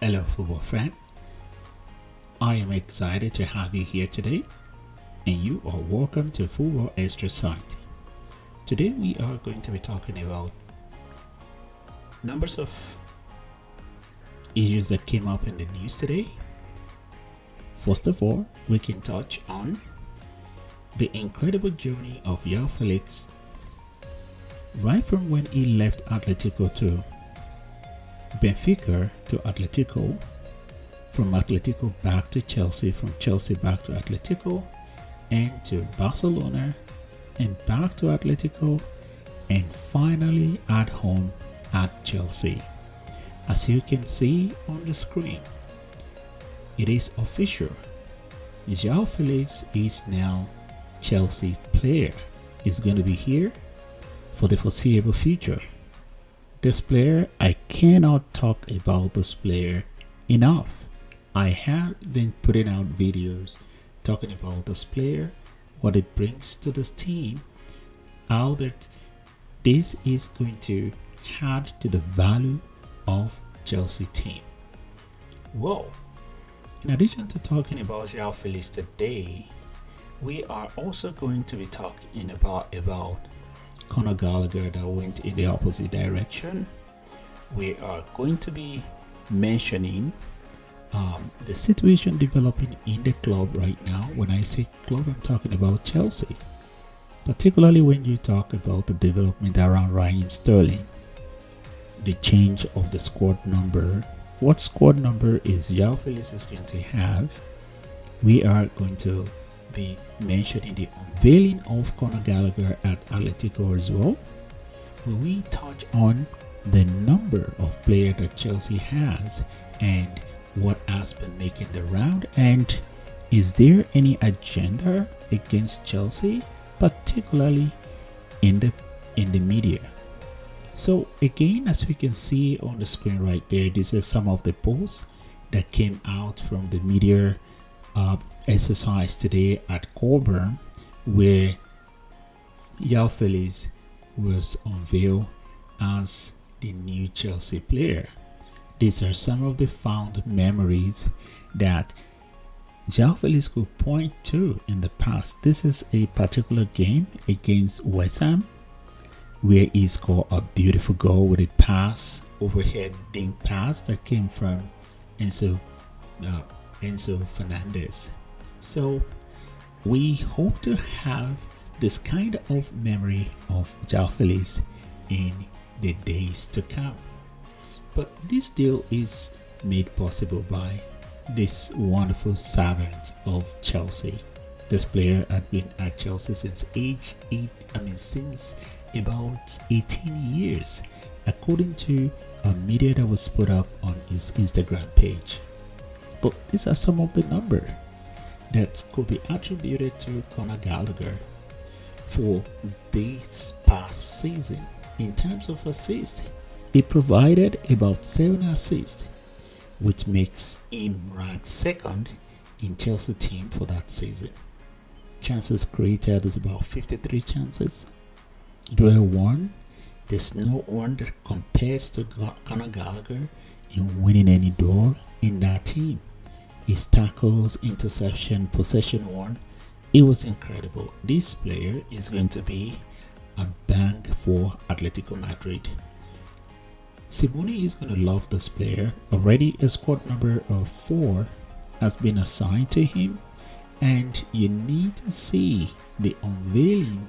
Hello, football friend. I am excited to have you here today, and you are welcome to Football Extra Site. Today, we are going to be talking about numbers of issues that came up in the news today. First of all, we can touch on the incredible journey of Joao Felix, right from when he left Atletico to Benfica to Atletico, from Atletico back to Chelsea, from Chelsea back to Atletico, and to Barcelona, and back to Atletico, and finally at home at Chelsea. As you can see on the screen, it is official. Joao Felix is now Chelsea player. Is going to be here for the foreseeable future. This player, I cannot talk about this player enough. I have been putting out videos talking about this player, what it brings to this team, how that this is going to add to the value of Chelsea team. Whoa! In addition to talking about Joao Felix today, we are also going to be talking about Conor Gallagher that went in the opposite direction. We are going to be mentioning the situation developing in the club right now. When I say club, I'm talking about Chelsea, particularly when you talk about the development around Raheem Sterling, the change of the squad number. What squad number is Joao Felix is going to have? We are going to be mentioning the unveiling of Conor Gallagher at Atletico as well. Will we touch on the number of players that Chelsea has and what has been making the round, and is there any agenda against Chelsea, particularly in the media? So again, as we can see on the screen right there, this is some of the posts that came out from the media exercise today at Coburn, where Joao Felix was unveiled as the new Chelsea player. These are some of the fond memories that Joao Felix could point to in the past. This is a particular game against West Ham, where he scored a beautiful goal with a pass, overhead dink pass that came from Enzo Fernandez. So we hope to have this kind of memory of Joao Felix in the days to come. But this deal is made possible by this wonderful servant of Chelsea. This player had been at Chelsea since since about 18 years, according to a media that was put up on his Instagram page. But these are some of the numbers that could be attributed to Conor Gallagher for this past season. In terms of assists, he provided about 7 assists, which makes him rank second in Chelsea team for that season. Chances created is about 53 chances. Duel won. There's no one that compares to Conor Gallagher in winning any duel in that team. His tackles, interception, possession won. It was incredible. This player is going to be a bank for Atletico Madrid. Simone is going to love this player. Already a squad number of 4 has been assigned to him, and you need to see the unveiling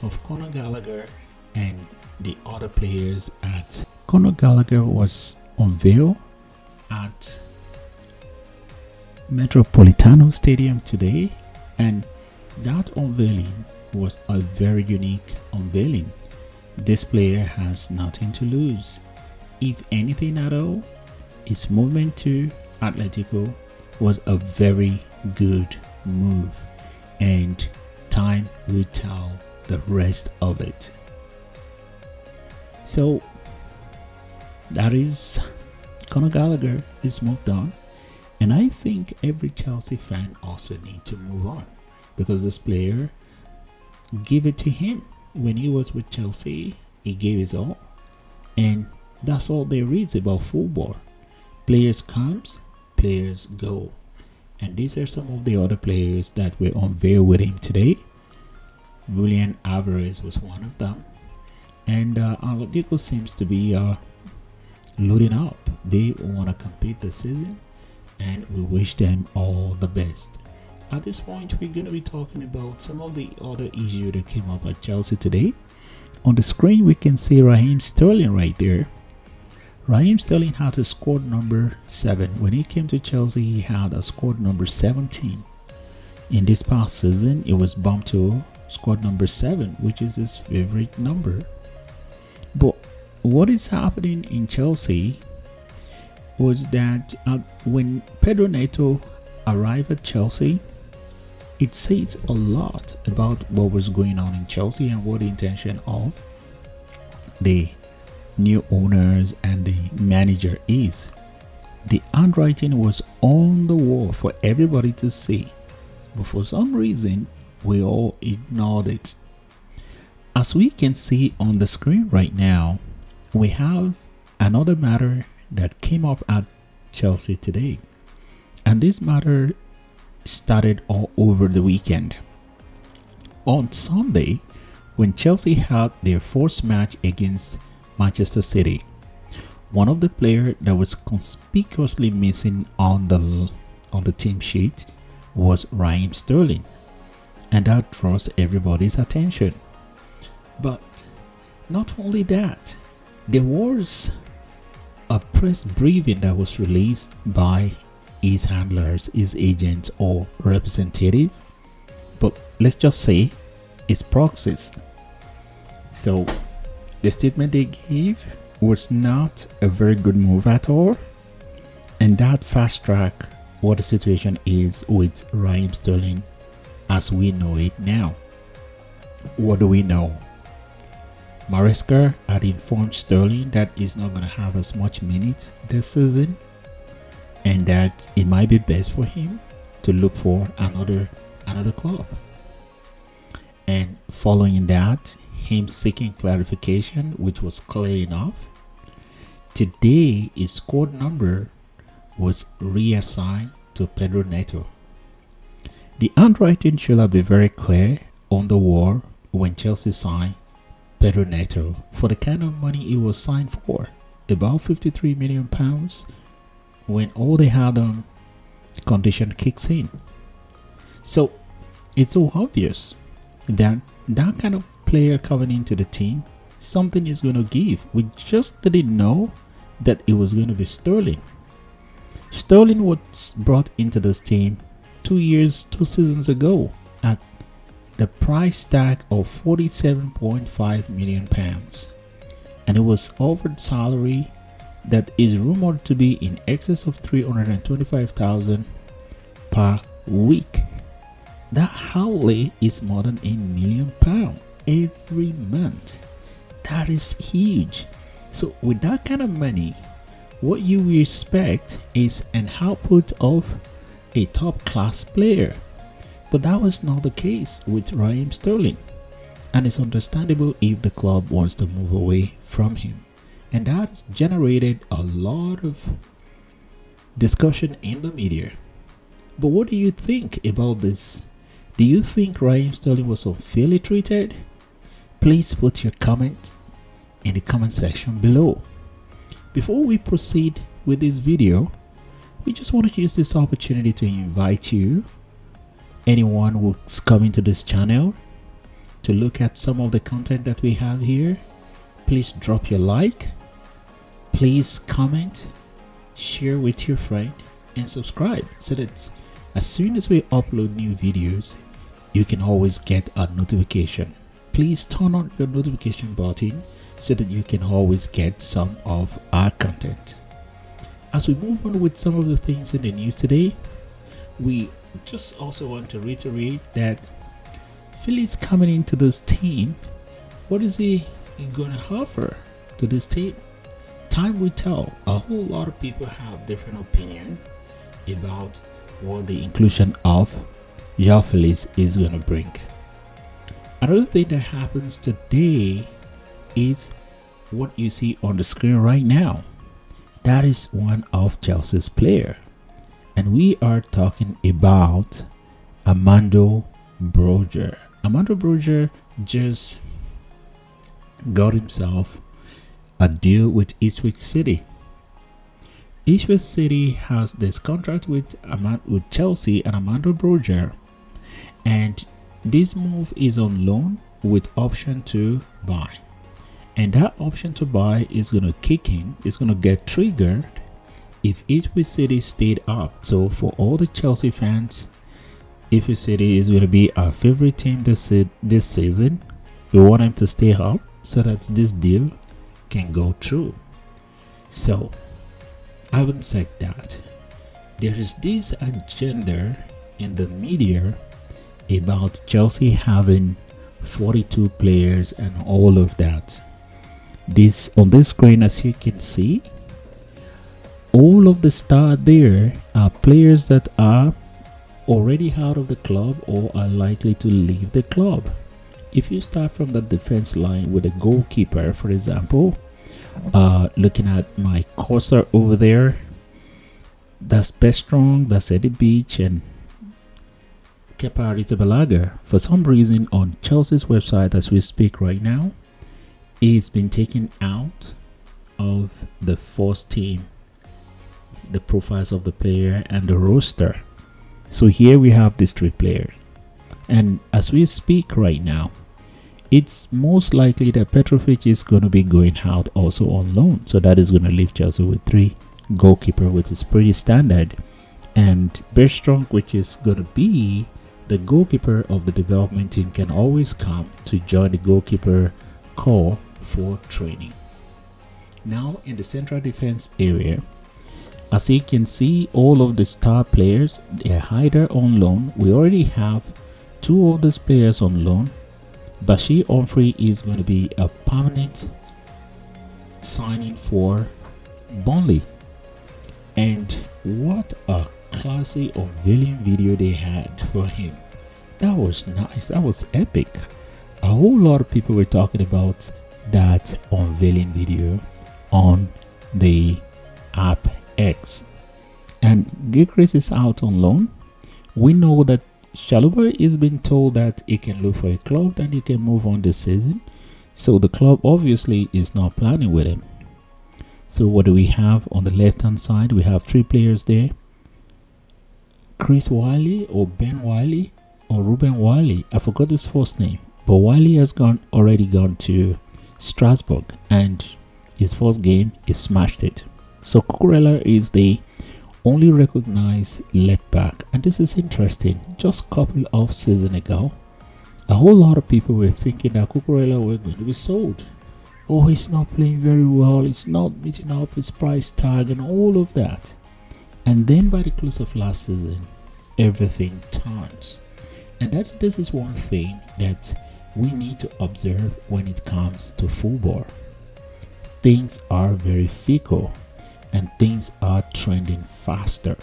of Conor Gallagher and the other players at Conor Gallagher was unveiled at Metropolitano Stadium today, and that unveiling was a very unique unveiling. This player has nothing to lose. If anything at all, his movement to Atletico was a very good move, and time will tell the rest of it. So that is Conor Gallagher is moved on, and I think every Chelsea fan also need to move on, because this player, give it to him. When he was with Chelsea, he gave his all, and that's all there is about football. Players comes, players go. And these are some of the other players that were unveiled with him today. Julian Alvarez was one of them. And Atletico seems to be loading up. They want to compete this season, and we wish them all the best. At this point, we're going to be talking about some of the other issues that came up at Chelsea today. On the screen, we can see Raheem Sterling right there. Raheem Sterling had a squad number 7. When he came to Chelsea, he had a squad number 17. In this past season, it was bumped to squad number 7, which is his favorite number. But what is happening in Chelsea was that when Pedro Neto arrived at Chelsea, it says a lot about what was going on in Chelsea and what the intention of the new owners and the manager is. The handwriting was on the wall for everybody to see, but for some reason we all ignored it. As we can see on the screen right now, we have another matter that came up at Chelsea today, and this matter started all over the weekend. On Sunday, when Chelsea had their first match against Manchester City, one of the players that was conspicuously missing on the team sheet was Raheem Sterling, and that draws everybody's attention. But not only that, there was a press briefing that was released by his handlers, his agent or representative, but let's just say his proxies. So the statement they gave was not a very good move at all, and that fast track what the situation is with Raheem Sterling as we know it now. What do we know? Maresca had informed Sterling that he's not going to have as much minutes this season, and that it might be best for him to look for another club. And following that, him seeking clarification, which was clear enough, today his squad number was reassigned to Pedro Neto. The handwriting should have been very clear on the wall when Chelsea signed Pedro Neto for the kind of money he was signed for, about £53 million, when all the add-on condition kicks in. So it's so obvious that that kind of player coming into the team, something is going to give. We just didn't know that it was going to be Sterling. Sterling was brought into this team 2 seasons ago at the price tag of £47.5 million, and it was offered salary that is rumored to be in excess of £325,000 per week. That outlay is more than £1 million every month. That is huge. So with that kind of money, what you will expect is an output of a top class player. But that was not the case with Raheem Sterling, and it's understandable if the club wants to move away from him. And that generated a lot of discussion in the media. But what do you think about this? Do you think Raheem Sterling was unfairly treated? Please put your comment in the comment section below. Before we proceed with this video, we just want to use this opportunity to invite you, anyone who's coming to this channel, to look at some of the content that we have here. Please drop your like, please comment, share with your friend, and subscribe so that as soon as we upload new videos, you can always get a notification. Please turn on your notification button so that you can always get some of our content. As we move on with some of the things in the news today, we just also want to reiterate that Felix coming into this team, what is he going to offer to this team? Time will tell. A whole lot of people have different opinion about what the inclusion of Joao Felix is going to bring. Another thing that happens today is what you see on the screen right now. That is one of Chelsea's player. And we are talking about Armando Broja. Armando Broja just got himself a deal with Ipswich City. Ipswich City has this contract with Chelsea and Armando Broja, and this move is on loan with option to buy. And that option to buy is going to kick in, it's going to get triggered if Ipswich City stayed up. So for all the Chelsea fans, Ipswich City is going to be our favorite team this season. We want them to stay up so that this deal can go through. So having said that, there is this agenda in the media about Chelsea having 42 players and all of that. This on this screen, as you can see, all of the stars there are players that are already out of the club or are likely to leave the club. If you start from the defense line with a goalkeeper, for example, looking at my cursor over there, that's Pestrong, that's Eddie Beach, and Kepa Arrizabalaga. For some reason on Chelsea's website as we speak right now, it's been taken out of the first team, the profiles of the player and the roster. So here we have these three players, and as we speak right now, it's most likely that Petrovic is going to be going out also on loan. So that is going to leave Chelsea with three goalkeeper, which is pretty standard, and Bergström, which is going to be the goalkeeper of the development team, can always come to join the goalkeeper corps for training. Now in the central defense area, as you can see, all of the star players, they're either on loan. We already have two of these players on loan. Bashir Humphrey is going to be a permanent signing for Burnley. And what a classy unveiling video they had for him. That was nice. That was epic. A whole lot of people were talking about that unveiling video on the app X. And Gigris is out on loan. We know that Chaluba is being told that he can look for a club and he can move on this season. So the club obviously is not planning with him. So what do we have on the left hand side? We have three players there. Chris Wiley or Ben Wiley or Ruben Wiley. I forgot his first name. But Wiley has already gone to Strasbourg, and his first game he smashed it. So Cucurella is the only recognized left back, and this is interesting. Just a couple of seasons ago, a whole lot of people were thinking that Cucurella were going to be sold. Oh, he's not playing very well, he's not meeting up his price tag and all of that. And then by the close of last season, everything turns. And this is one thing that we need to observe when it comes to football. Things are very fickle and things are trending faster.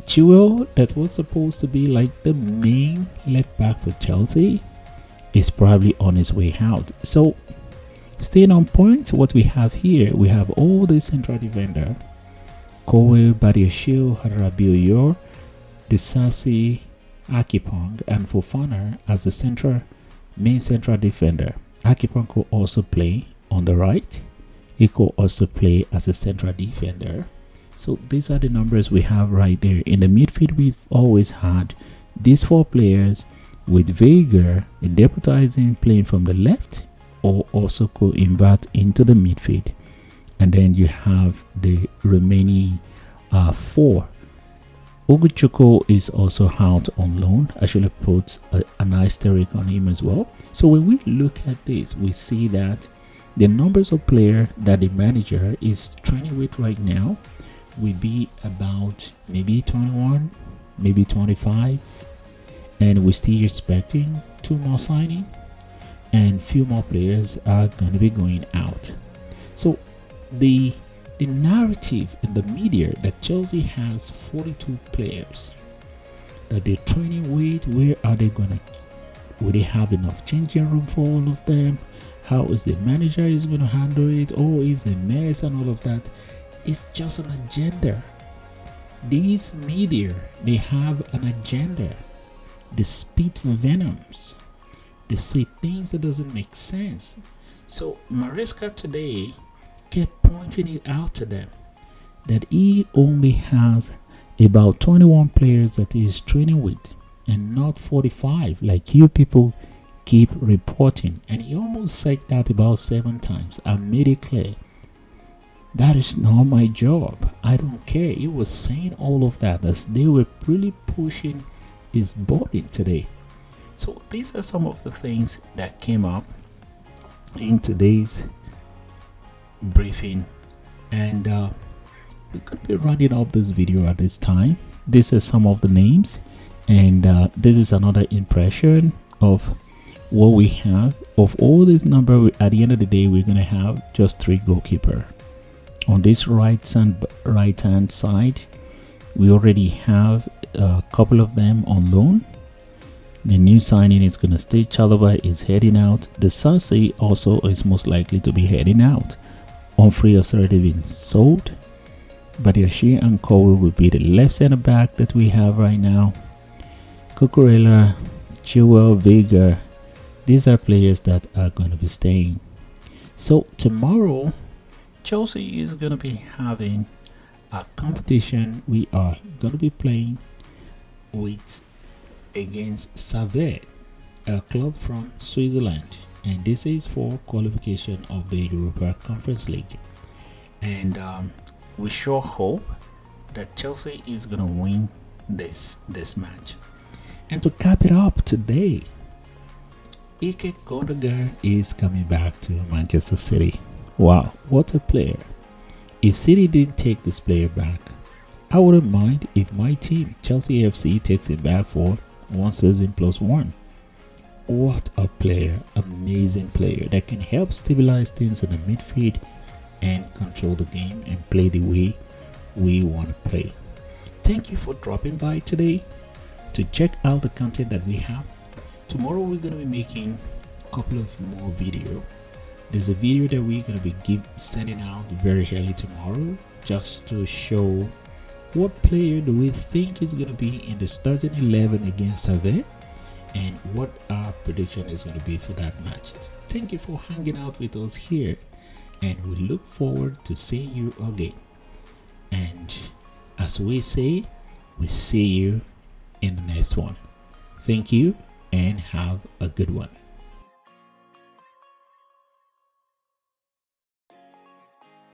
Joao, that was supposed to be like the main left back for Chelsea, is probably on his way out. So staying on point, what we have here, we have all the central defender, Kowe, Badiashile, Rabiot, Disasi, Akipong, and Fofana as the main central defender. Akipong could also play on the right. He could also play as a central defender. So these are the numbers we have right there. In the midfield, we've always had these four players, with Veiga deputizing, playing from the left, or also could invert into the midfield. And then you have the remaining four. Oguchuko is also out on loan. I should have put an asterisk on him as well. So when we look at this, we see that the numbers of players that the manager is training with right now will be about maybe 21, maybe 25, and we're still expecting 2 more signing, and few more players are going to be going out. So the narrative in the media that Chelsea has 42 players that they're training with, where are they gonna, will they have enough changing room for all of them? how is the manager is going to handle it, or is a mess and all of that. It's just an agenda. These media, they have an agenda. They spit venoms. They say things that doesn't make sense. So Maresca today kept pointing it out to them that he only has about 21 players that he is training with and not 45 like you people keep reporting. And he almost said that about 7 times. I made it clear that is not my job. I don't care. He was saying all of that as they were really pushing his body today. So these are some of the things that came up in today's briefing, and we're going to be rounding up this video at this time. These are some of the names, and this is another impression of what we have. Of all this number, at the end of the day, we're going to have just 3 goalkeepers. On this right hand side, we already have a couple of them on loan. The new signing is going to stay. Chalobah is heading out. The Sase also is most likely to be heading out. Humphrey has already been sold. Badiashile and Kowe will be the left center back that we have right now. Cucurella, Joao, Vega, these are players that are going to be staying. So tomorrow, Chelsea is going to be having a competition. We are going to be playing against Servette, a club from Switzerland, and this is for qualification of the Europa Conference League. And we sure hope that Chelsea is going to win this match. And to cap it up today, Ike Gundogan is coming back to Manchester City. Wow, what a player. If City didn't take this player back, I wouldn't mind if my team, Chelsea FC, takes it back for 1 season plus 1. What a player, amazing player that can help stabilize things in the midfield and control the game and play the way we want to play. Thank you for dropping by today to check out the content that we have. Tomorrow we're going to be making a couple of more videos. There's a video that we're going to be sending out very early tomorrow just to show what player do we think is going to be in the starting 11 against Servette and what our prediction is going to be for that match. Thank you for hanging out with us here, and we look forward to seeing you again. And as we say, we see you in the next one. Thank you and have a good one.